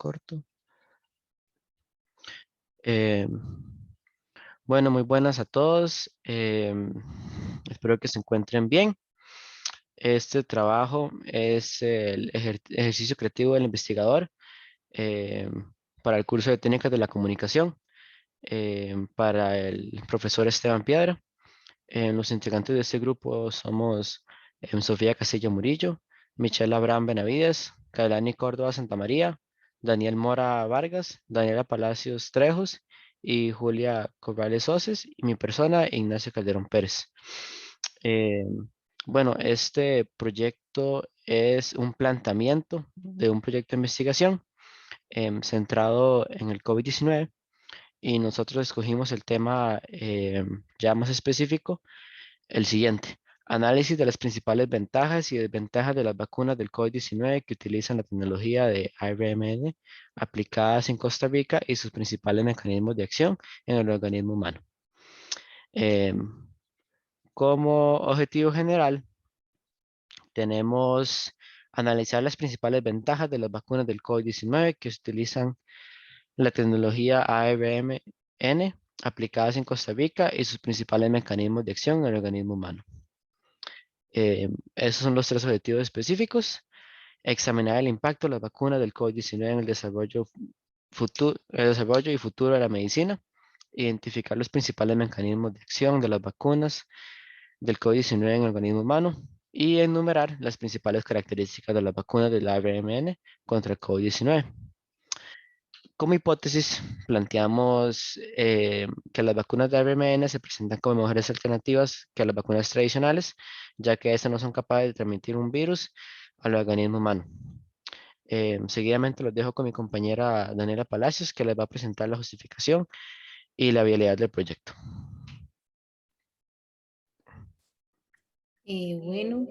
corto. Eh, bueno, muy buenas a todos. Espero que se encuentren bien. Este trabajo es el ejercicio creativo del investigador eh, para el curso de técnicas de la comunicación para el profesor Esteban Piedra. Los integrantes de este grupo somos Sofía Castillo Murillo, Michelle Abraham Benavides, Kailani Córdoba Santamaría, Daniel Mora Vargas, Daniela Palacios Trejos y Julia Corrales Oces, y mi persona, Ignacio Calderón Pérez. Eh, bueno, este proyecto es un planteamiento de un proyecto de investigación centrado en el COVID-19 y nosotros escogimos el tema ya más específico, el siguiente. Análisis de las principales ventajas y desventajas de las vacunas del COVID-19 que utilizan la tecnología de ARMN aplicadas en Costa Rica y sus principales mecanismos de acción en el organismo humano. Como objetivo general, tenemos analizar las principales ventajas de las vacunas del COVID-19 que utilizan la tecnología ARMN aplicadas en Costa Rica y sus principales mecanismos de acción en el organismo humano. Esos son los tres objetivos específicos. Examinar el impacto de las vacunas del COVID-19 en el desarrollo y futuro de la medicina. Identificar los principales mecanismos de acción de las vacunas del COVID-19 en el organismo humano. Y enumerar las principales características de las vacunas del ARMN contra el COVID-19. Como hipótesis, planteamos que las vacunas de ARMN se presentan como mejores alternativas que las vacunas tradicionales, ya que estas no son capaces de transmitir un virus al organismo humano. Seguidamente los dejo con mi compañera Daniela Palacios, que les va a presentar la justificación y la viabilidad del proyecto. Bueno,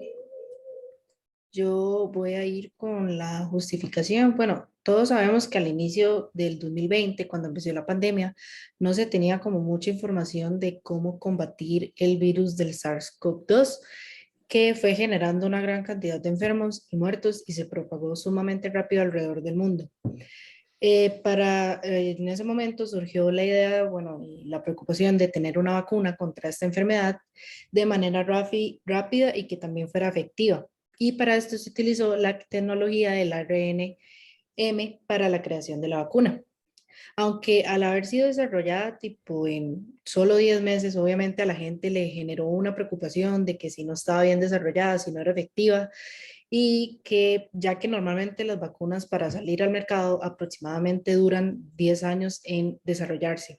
yo voy a ir con la justificación. Bueno, todos sabemos que al inicio del 2020, cuando empezó la pandemia, no se tenía como mucha información de cómo combatir el virus del SARS-CoV-2, que fue generando una gran cantidad de enfermos y muertos y se propagó sumamente rápido alrededor del mundo. En ese momento surgió la idea, bueno, y la preocupación de tener una vacuna contra esta enfermedad de manera rápida y que también fuera efectiva. Y para esto se utilizó la tecnología del ARNM para la creación de la vacuna. Aunque al haber sido desarrollada tipo en solo 10 meses, obviamente a la gente le generó una preocupación de que si no estaba bien desarrollada, si no era efectiva, y que ya que normalmente las vacunas para salir al mercado aproximadamente duran 10 años en desarrollarse.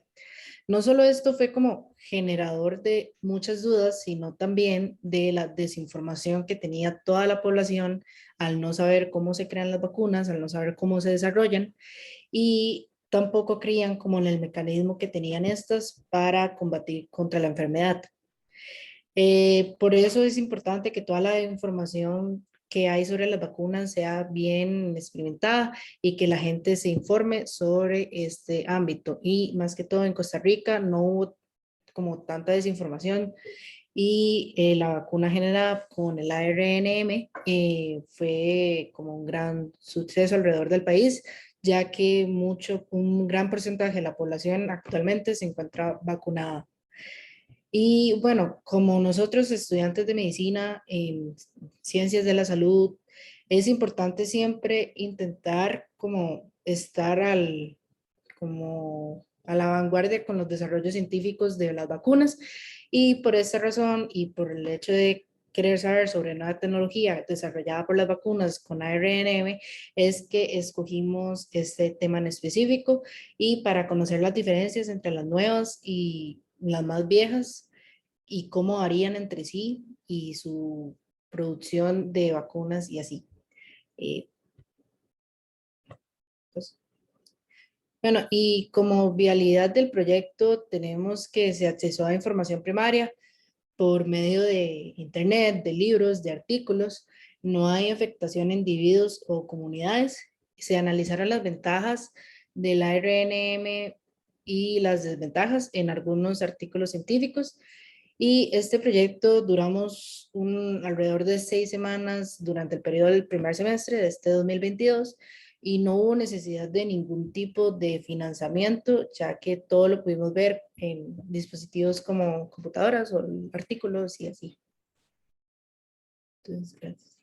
No solo esto fue como generador de muchas dudas, sino también de la desinformación que tenía toda la población al no saber cómo se crean las vacunas, al no saber cómo se desarrollan y tampoco creían como en el mecanismo que tenían estas para combatir contra la enfermedad. Por eso es importante que toda la información que hay sobre las vacunas sea bien experimentada y que la gente se informe sobre este ámbito. Y más que todo en Costa Rica no hubo como tanta desinformación y la vacuna generada con el ARNM fue como un gran suceso alrededor del país, ya que un gran porcentaje de la población actualmente se encuentra vacunada. Y bueno, como nosotros estudiantes de medicina en ciencias de la salud, es importante siempre intentar como estar como a la vanguardia con los desarrollos científicos de las vacunas y por esta razón y por el hecho de querer saber sobre nueva tecnología desarrollada por las vacunas con ARNM es que escogimos este tema en específico y para conocer las diferencias entre las nuevas y las más viejas y cómo varían entre sí y su producción de vacunas y así. Eh, pues, bueno, y como vialidad del proyecto tenemos que se accesó a información primaria por medio de internet, de libros, de artículos. No hay afectación en individuos o comunidades. Se analizaron las ventajas del ARNM y las desventajas en algunos artículos científicos. Y este proyecto duramos alrededor de 6 semanas durante el periodo del primer semestre de este 2022 y no hubo necesidad de ningún tipo de financiamiento, ya que todo lo pudimos ver en dispositivos como computadoras o artículos y así. Entonces, gracias.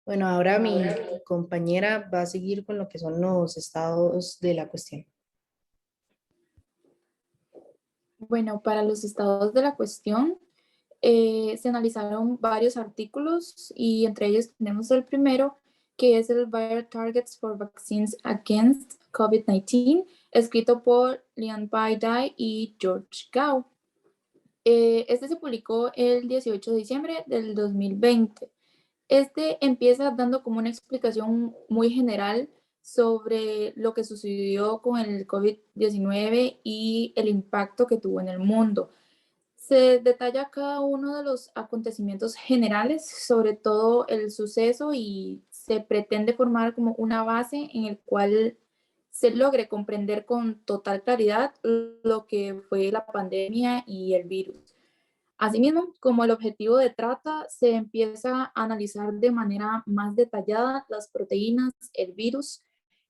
Bueno, ahora mi compañera va a seguir con lo que son los estados de la cuestión. Bueno, para los estados de la cuestión, se analizaron varios artículos y entre ellos tenemos el primero, que es el Viral Targets for Vaccines Against COVID-19, escrito por Lian Bai Dai y George Gao. Este se publicó el 18 de diciembre del 2020. Este empieza dando como una explicación muy general sobre lo que sucedió con el COVID-19 y el impacto que tuvo en el mundo. Se detalla cada uno de los acontecimientos generales, sobre todo el suceso, y se pretende formar como una base en el cual se logre comprender con total claridad lo que fue la pandemia y el virus. Asimismo, como el objetivo de trata, se empieza a analizar de manera más detallada las proteínas, el virus,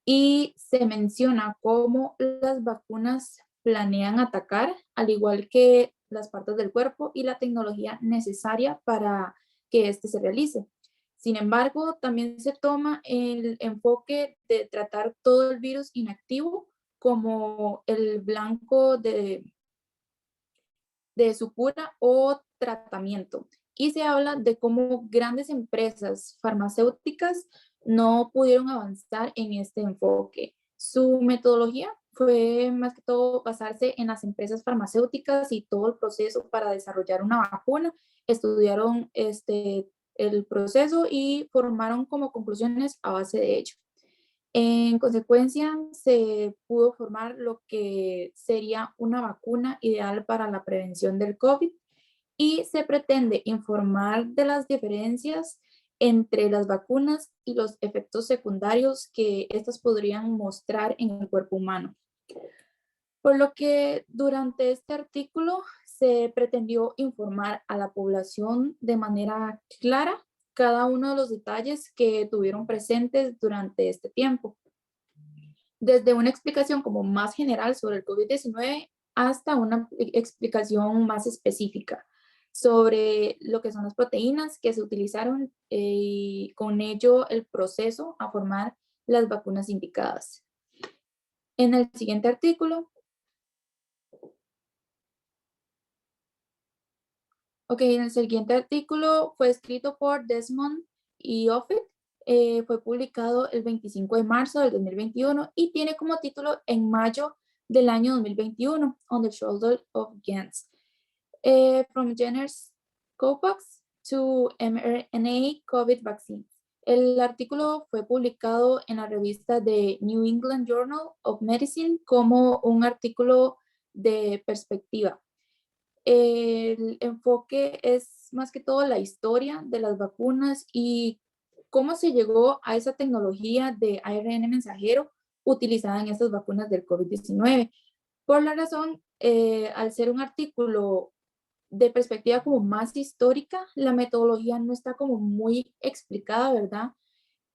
y se menciona cómo las vacunas planean atacar, al igual que las partes del cuerpo y la tecnología necesaria para que éste se realice. Sin embargo, también se toma el enfoque de tratar todo el virus inactivo como el blanco de su cura o tratamiento. Y se habla de cómo grandes empresas farmacéuticas no pudieron avanzar en este enfoque. Su metodología fue más que todo basarse en las empresas farmacéuticas y todo el proceso para desarrollar una vacuna. Estudiaron el proceso y formaron como conclusiones a base de ello. En consecuencia, se pudo formar lo que sería una vacuna ideal para la prevención del COVID y se pretende informar de las diferencias entre las vacunas y los efectos secundarios que estas podrían mostrar en el cuerpo humano. Por lo que durante este artículo se pretendió informar a la población de manera clara cada uno de los detalles que tuvieron presentes durante este tiempo, desde una explicación como más general sobre el COVID-19 hasta una explicación más específica sobre lo que son las proteínas que se utilizaron y con ello el proceso a formar las vacunas indicadas. En el siguiente artículo, en el siguiente artículo fue escrito por Desmond y Offit, fue publicado el 25 de marzo del 2021 y tiene como título En mayo del año 2021, On the Shoulder of Giants, From Jenner's Cowpox to mRNA COVID Vaccines. El artículo fue publicado en la revista de New England Journal of Medicine como un artículo de perspectiva. El enfoque es más que todo la historia de las vacunas y cómo se llegó a esa tecnología de ARN mensajero utilizada en estas vacunas del COVID-19. Por la razón, al ser un artículo de perspectiva como más histórica, la metodología no está como muy explicada, ¿verdad?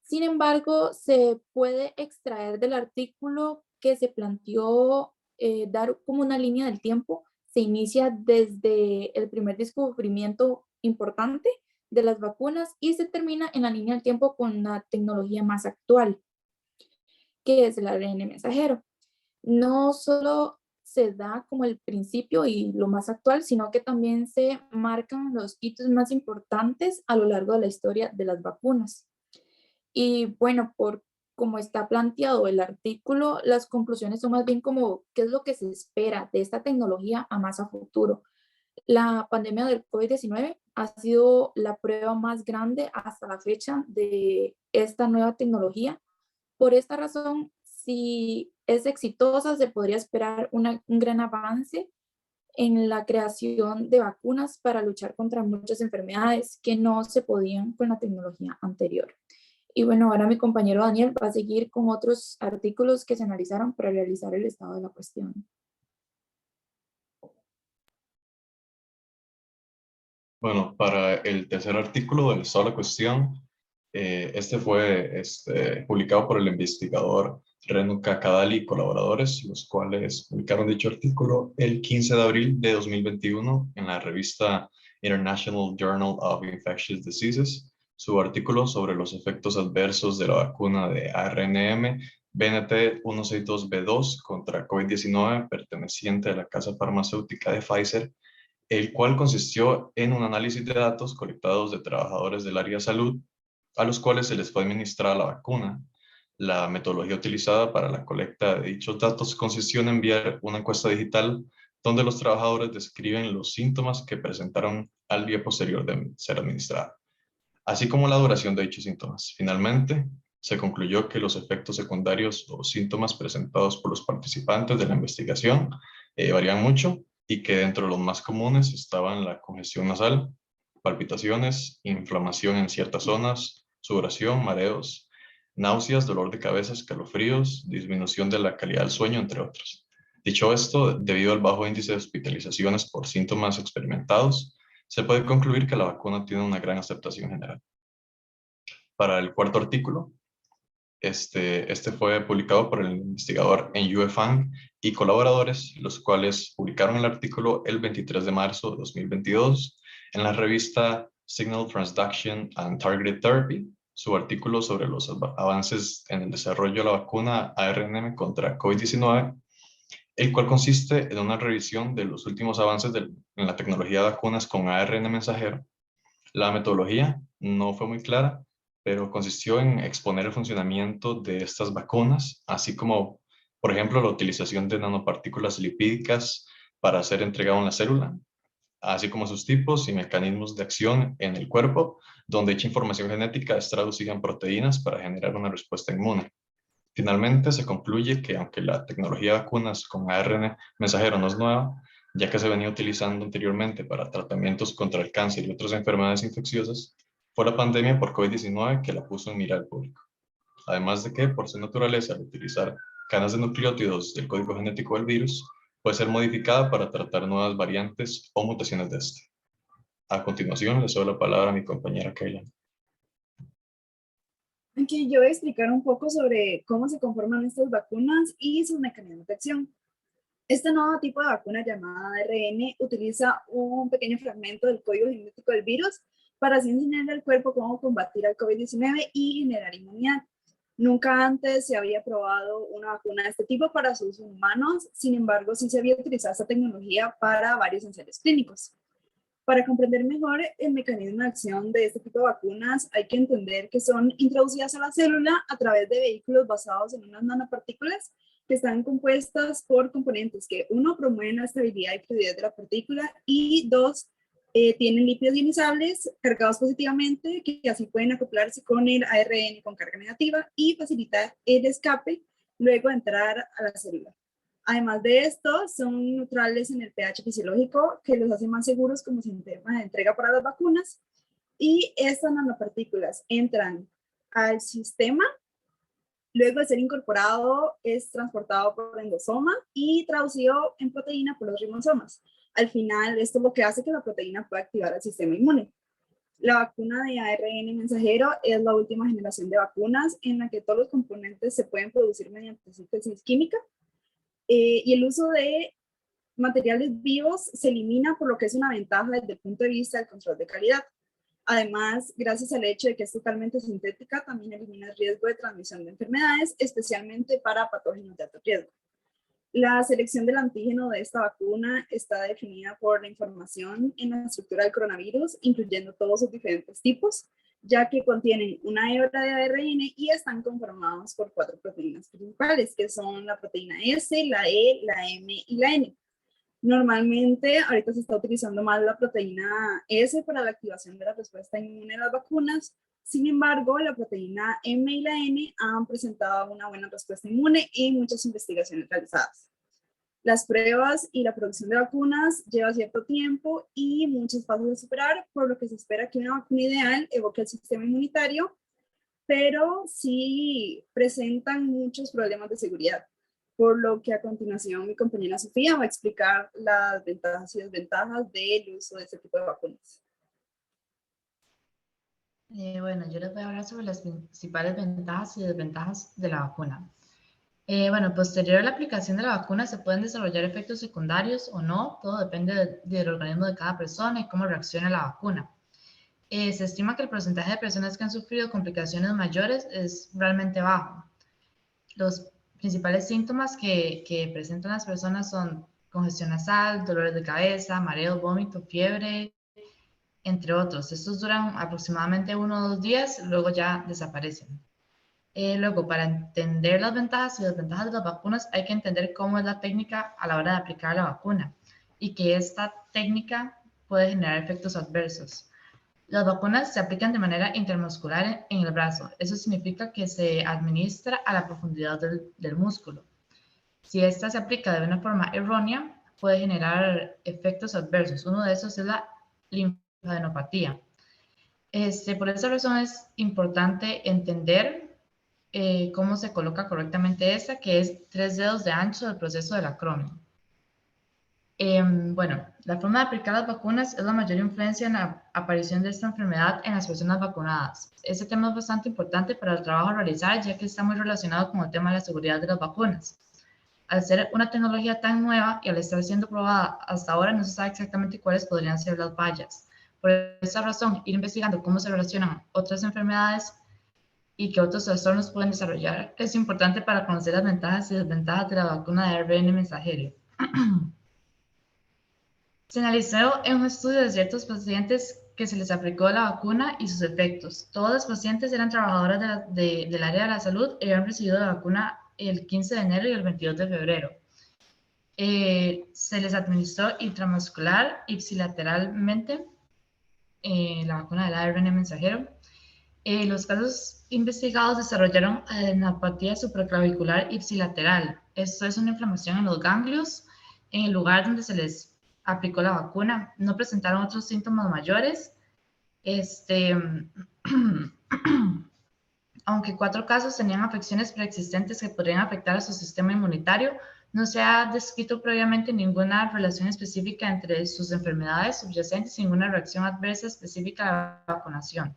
Sin embargo, se puede extraer del artículo que se planteó dar como una línea del tiempo. Se inicia desde el primer descubrimiento importante de las vacunas y se termina en la línea del tiempo con la tecnología más actual, que es el ARN mensajero. No solo se da como el principio y lo más actual, sino que también se marcan los hitos más importantes a lo largo de la historia de las vacunas. Y bueno, por como está planteado el artículo, las conclusiones son más bien como qué es lo que se espera de esta tecnología a más a futuro. La pandemia del COVID-19 ha sido la prueba más grande hasta la fecha de esta nueva tecnología. Por esta razón, si es exitosa, se podría esperar un gran avance en la creación de vacunas para luchar contra muchas enfermedades que no se podían con la tecnología anterior. Y bueno, ahora mi compañero Daniel va a seguir con otros artículos que se analizaron para realizar el estado de la cuestión. Bueno, para el tercer artículo del estado de la cuestión, este fue publicado por el investigador Renu Kakadali y colaboradores, los cuales publicaron dicho artículo el 15 de abril de 2021 en la revista International Journal of Infectious Diseases. Su artículo sobre los efectos adversos de la vacuna de ARNM BNT 162b2 contra COVID-19 perteneciente a la casa farmacéutica de Pfizer, el cual consistió en un análisis de datos colectados de trabajadores del área de salud a los cuales se les fue administrada la vacuna. La metodología utilizada para la colecta de dichos datos consistió en enviar una encuesta digital donde los trabajadores describen los síntomas que presentaron al día posterior de ser administrada, así como la duración de dichos síntomas. Finalmente, se concluyó que los efectos secundarios o síntomas presentados por los participantes de la investigación varían mucho y que dentro de los más comunes estaban la congestión nasal, palpitaciones, inflamación en ciertas zonas, sudoración, mareos, náuseas, dolor de cabeza, escalofríos, disminución de la calidad del sueño, entre otros. Dicho esto, debido al bajo índice de hospitalizaciones por síntomas experimentados, se puede concluir que la vacuna tiene una gran aceptación general. Para el cuarto artículo, este fue publicado por el investigador Enyu Fang y colaboradores, los cuales publicaron el artículo el 23 de marzo de 2022 en la revista Signal Transduction and Targeted Therapy, su artículo sobre los avances en el desarrollo de la vacuna ARNM contra COVID-19, el cual consiste en una revisión de los últimos avances en la tecnología de vacunas con ARN mensajero. La metodología no fue muy clara, pero consistió en exponer el funcionamiento de estas vacunas, así como, por ejemplo, la utilización de nanopartículas lipídicas para ser entregado en la célula, así como sus tipos y mecanismos de acción en el cuerpo, donde dicha información genética es traducida en proteínas para generar una respuesta inmune. Finalmente, se concluye que aunque la tecnología de vacunas con ARN mensajero no es nueva, ya que se venía utilizando anteriormente para tratamientos contra el cáncer y otras enfermedades infecciosas, fue la pandemia por COVID-19 que la puso en mira al público. Además de que, por su naturaleza, al utilizar cadenas de nucleótidos del código genético del virus, puede ser modificada para tratar nuevas variantes o mutaciones de este. A continuación, le cedo la palabra a mi compañera Kayla. Aquí yo voy a explicar un poco sobre cómo se conforman estas vacunas y sus mecanismos de acción. Este nuevo tipo de vacuna llamada ARN utiliza un pequeño fragmento del código genético del virus para así enseñarle al cuerpo cómo combatir al COVID-19 y generar inmunidad. Nunca antes se había probado una vacuna de este tipo para sus humanos, sin embargo, sí se había utilizado esta tecnología para varios ensayos clínicos. Para comprender mejor el mecanismo de acción de este tipo de vacunas, hay que entender que son introducidas a la célula a través de vehículos basados en unas nanopartículas que están compuestas por componentes que, uno, promueven la estabilidad y fluidez de la partícula y dos, tienen lípidos ionizables cargados positivamente que así pueden acoplarse con el ARN con carga negativa y facilitar el escape luego de entrar a la célula. Además de esto, son neutrales en el pH fisiológico, que los hace más seguros como sistema de entrega para las vacunas. Y estas nanopartículas entran al sistema, luego de ser incorporado, es transportado por endosoma y traducido en proteína por los ribosomas. Al final, esto es lo que hace que la proteína pueda activar el sistema inmune. La vacuna de ARN mensajero es la última generación de vacunas en la que todos los componentes se pueden producir mediante síntesis química. Y el uso de materiales vivos se elimina, por lo que es una ventaja desde el punto de vista del control de calidad. Además, gracias al hecho de que es totalmente sintética, también elimina el riesgo de transmisión de enfermedades, especialmente para patógenos de alto riesgo. La selección del antígeno de esta vacuna está definida por la información en la estructura del coronavirus, incluyendo todos sus diferentes tipos, ya que contienen una hebra de ARN y están conformados por 4 proteínas principales, que son la proteína S, la E, la M y la N. Normalmente, ahorita se está utilizando más la proteína S para la activación de la respuesta inmune a las vacunas. Sin embargo, la proteína M y la N han presentado una buena respuesta inmune en muchas investigaciones realizadas. Las pruebas y la producción de vacunas lleva cierto tiempo y muchos pasos a superar, por lo que se espera que una vacuna ideal evoque el sistema inmunitario pero sí presentan muchos problemas de seguridad, por lo que a continuación mi compañera Sofía va a explicar las ventajas y desventajas del uso de este tipo de vacunas. Bueno, yo les voy a hablar sobre las principales ventajas y desventajas de la vacuna. Bueno, posterior a la aplicación de la vacuna se pueden desarrollar efectos secundarios o no, todo depende del organismo de cada persona y cómo reacciona a la vacuna. Se estima que el porcentaje de personas que han sufrido complicaciones mayores es realmente bajo. Los principales síntomas que presentan las personas son congestión nasal, dolores de cabeza, mareo, vómito, fiebre, entre otros. Estos duran aproximadamente 1 o 2 días, luego ya desaparecen. Luego, para entender las ventajas y desventajas de las vacunas, hay que entender cómo es la técnica a la hora de aplicar la vacuna y que esta técnica puede generar efectos adversos. Las vacunas se aplican de manera intramuscular en el brazo. Eso significa que se administra a la profundidad del músculo. Si esta se aplica de una forma errónea, puede generar efectos adversos. Uno de esos es la linfadenopatía. Por esa razón es importante entender cómo se coloca correctamente esta, que es 3 dedos de ancho del proceso del acrónimo. Bueno, la forma de aplicar las vacunas es la mayor influencia en la aparición de esta enfermedad en las personas vacunadas. Este tema es bastante importante para el trabajo a realizar, ya que está muy relacionado con el tema de la seguridad de las vacunas. Al ser una tecnología tan nueva y al estar siendo probada hasta ahora, no se sabe exactamente cuáles podrían ser las fallas. Por esa razón, ir investigando cómo se relacionan otras enfermedades y qué otros trastornos pueden desarrollar es importante para conocer las ventajas y desventajas de la vacuna de ARN mensajero. Se analizó en un estudio de ciertos pacientes que se les aplicó la vacuna y sus efectos. Todos los pacientes eran trabajadoras del área de la salud y habían recibido la vacuna el 15 de enero y el 22 de febrero. Se les administró intramuscular ipsilateralmente la vacuna del ARN mensajero. Los casos investigados desarrollaron adenopatía supraclavicular ipsilateral. Esto es una inflamación en los ganglios en el lugar donde se les aplicó la vacuna. No presentaron otros síntomas mayores. Aunque 4 casos tenían afecciones preexistentes que podrían afectar a su sistema inmunitario, no se ha descrito previamente ninguna relación específica entre sus enfermedades subyacentes y ninguna reacción adversa específica a la vacunación.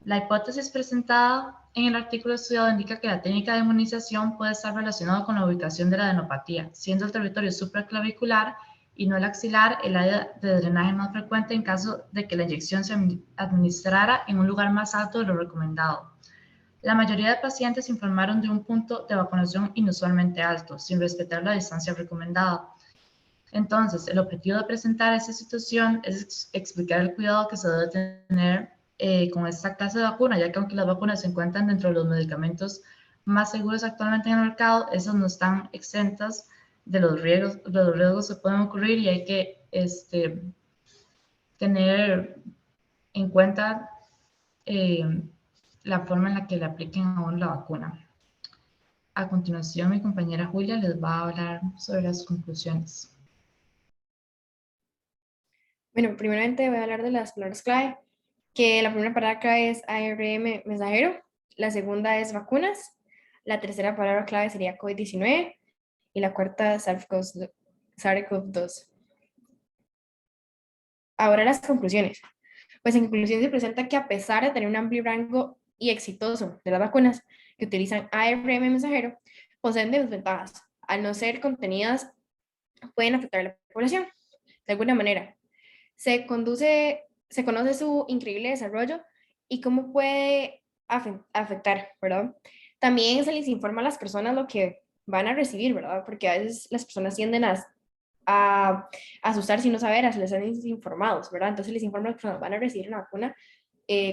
La hipótesis presentada en el artículo estudiado indica que la técnica de inmunización puede estar relacionada con la ubicación de la adenopatía, siendo el territorio supraclavicular y no el axilar el área de drenaje más frecuente en caso de que la inyección se administrara en un lugar más alto de lo recomendado. La mayoría de pacientes informaron de un punto de vacunación inusualmente alto, sin respetar la distancia recomendada. Entonces, el objetivo de presentar esta situación es explicar el cuidado que se debe tener con esta clase de vacuna, ya que aunque las vacunas se encuentran dentro de los medicamentos más seguros actualmente en el mercado, esas no están exentas de los riesgos que pueden ocurrir y hay que tener en cuenta la forma en la que le apliquen a uno la vacuna. A continuación, mi compañera Julia les va a hablar sobre las conclusiones. Bueno, primeramente voy a hablar de las palabras clave, que la primera palabra clave es ARN mensajero, la segunda es vacunas, la tercera palabra clave sería COVID-19 y la cuarta SARS-CoV-2. Ahora las conclusiones. Pues en conclusión se presenta que a pesar de tener un amplio rango y exitoso de las vacunas que utilizan ARN mensajero, poseen desventajas. Al no ser contenidas, pueden afectar a la población de alguna manera. Se conoce su increíble desarrollo y cómo puede afectar, ¿verdad? También se les informa a las personas lo que van a recibir, ¿verdad? Porque a veces las personas tienden a asustarse y no saber, a les están desinformados, ¿verdad? Entonces les informan a las personas, van a recibir una vacuna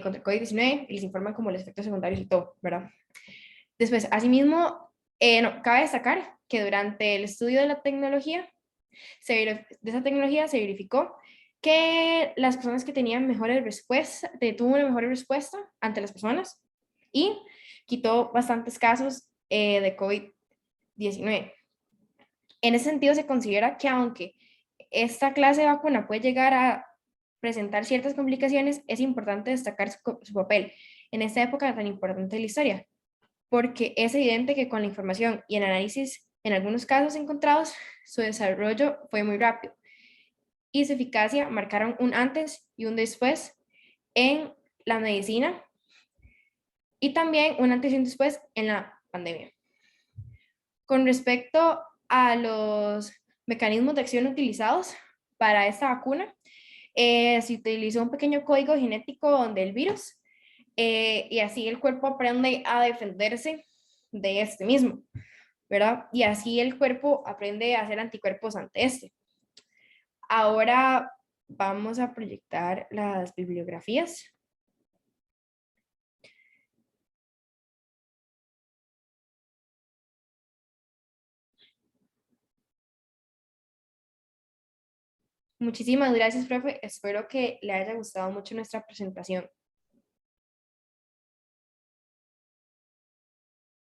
contra el COVID-19 y les informan como los efectos secundarios y todo, ¿verdad? Después, asimismo, cabe destacar que durante el estudio de la tecnología, de esa tecnología se verificó que las personas que tenían mejores respuestas, tuvo una mejor respuesta ante las personas y quitó bastantes casos de COVID-19. En ese sentido se considera que aunque esta clase de vacuna puede llegar a presentar ciertas complicaciones, es importante destacar su papel en esta época tan importante de la historia, porque es evidente que con la información y el análisis en algunos casos encontrados, su desarrollo fue muy rápido y su eficacia marcaron un antes y un después en la medicina y también un antes y un después en la pandemia. Con respecto a los mecanismos de acción utilizados para esta vacuna, se utilizó un pequeño código genético del virus y así el cuerpo aprende a defenderse de este mismo, ¿verdad? Y así el cuerpo aprende a hacer anticuerpos ante este. Ahora vamos a proyectar las bibliografías. Muchísimas gracias, profe. Espero que le haya gustado mucho nuestra presentación.